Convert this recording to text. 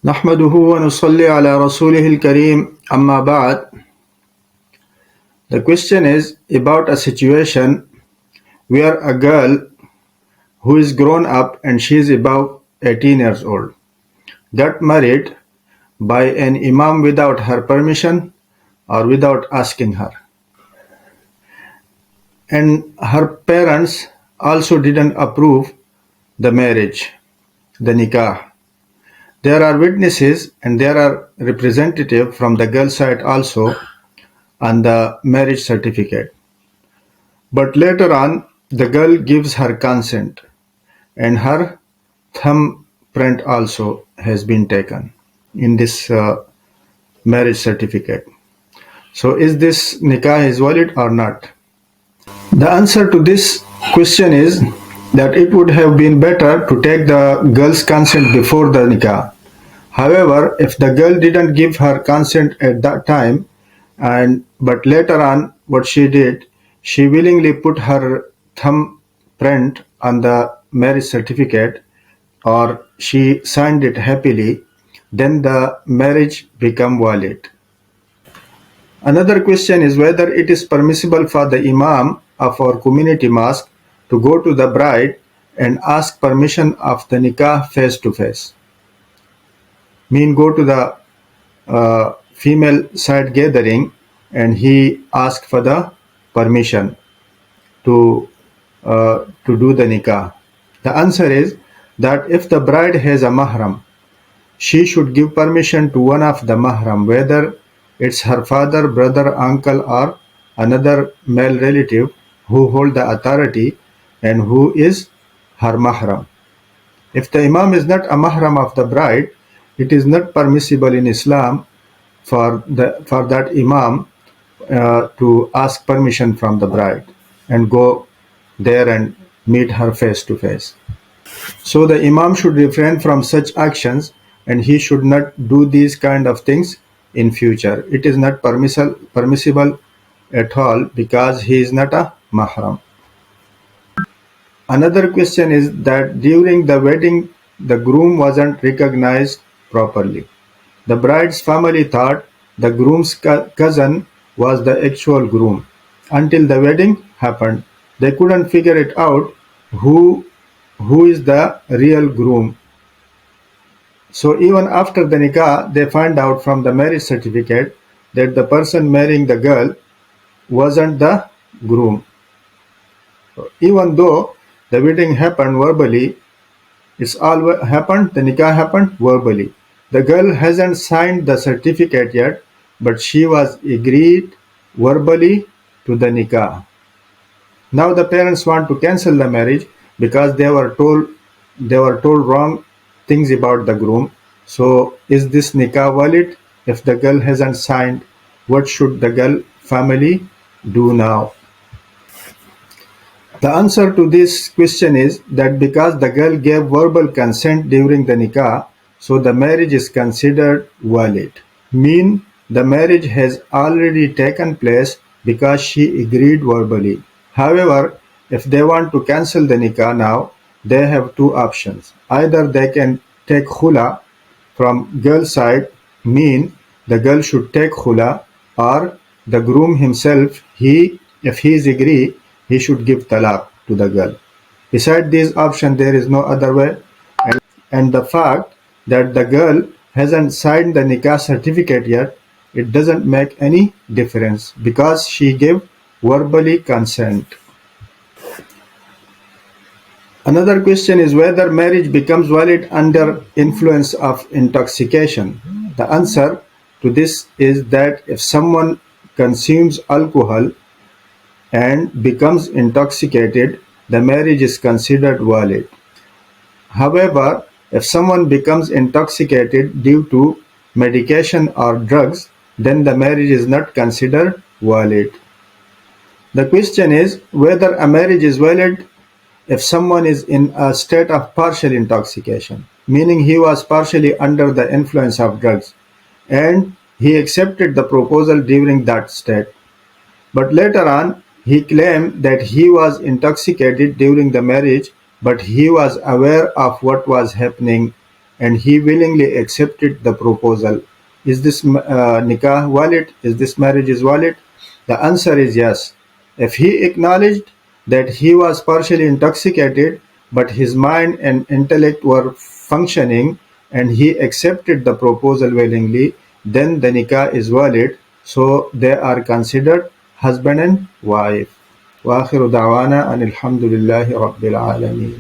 نحمده ونصلي على رسوله الكريم أما بعد. The question is about a situation where a girl who is grown up and she is above 18 years old got married by an imam without her permission or without asking her. And her parents also didn't approve the marriage, the nikah. There are witnesses and there are representatives from the girl side also on the marriage certificate. But later on, the girl gives her consent and her thumbprint also has been taken in this marriage certificate. So is this nikah is valid or not? The answer to this question is that it would have been better to take the girl's consent before the nikah. However, if the girl didn't give her consent at that time, but later on what she did, she willingly put her thumbprint on the marriage certificate or she signed it happily, then the marriage become valid. Another question is whether it is permissible for the imam of our community mosque to go to the bride and ask permission of the nikah face to face. Mean go to the female side gathering and he asked for the permission to do the nikah. The answer is that if the bride has a mahram, she should give permission to one of the mahram, whether it's her father, brother, uncle, or another male relative who hold the authority and who is her mahram. If the imam is not a mahram of the bride, it is not permissible in Islam for that imam to ask permission from the bride and go there and meet her face to face. So the imam should refrain from such actions and he should not do these kind of things in future. It is not permissible at all because he is not a mahram. Another question is that during the wedding the groom wasn't recognized properly. The bride's family thought the groom's cousin was the actual groom. Until the wedding happened, they couldn't figure it out who is the real groom. So even after the nikah, they find out from the marriage certificate that the person marrying the girl wasn't the groom. Even though the wedding happened verbally, it's all happened, the nikah happened verbally. The girl hasn't signed the certificate yet, but she was agreed verbally to the nikah. Now the parents want to cancel the marriage because they were told wrong things about the groom. So is this nikah valid? If the girl hasn't signed, what should the girl family do now? The answer to this question is that because the girl gave verbal consent during the nikah, so the marriage is considered valid. Mean the marriage has already taken place because she agreed verbally. However, if they want to cancel the nikah now, they have two options. Either they can take khula from girl side, mean the girl should take khula, or the groom himself, if he is agree, he should give talaq to the girl. Beside this option, there is no other way. And the fact that the girl hasn't signed the nikah certificate yet, it doesn't make any difference because she gave verbally consent. Another question is whether marriage becomes valid under influence of intoxication. The answer to this is that if someone consumes alcohol and becomes intoxicated, the marriage is considered valid. However, if someone becomes intoxicated due to medication or drugs, then the marriage is not considered valid. The question is whether a marriage is valid if someone is in a state of partial intoxication, meaning he was partially under the influence of drugs and he accepted the proposal during that state. But later on, he claimed that he was intoxicated during the marriage, but he was aware of what was happening and he willingly accepted the proposal. Is this nikah valid? Is this marriage is valid? The answer is yes. If he acknowledged that he was partially intoxicated, but his mind and intellect were functioning, and he accepted the proposal willingly, then the nikah is valid. So they are considered husband and wife. وآخر دعوانا أن الحمد لله رب العالمين.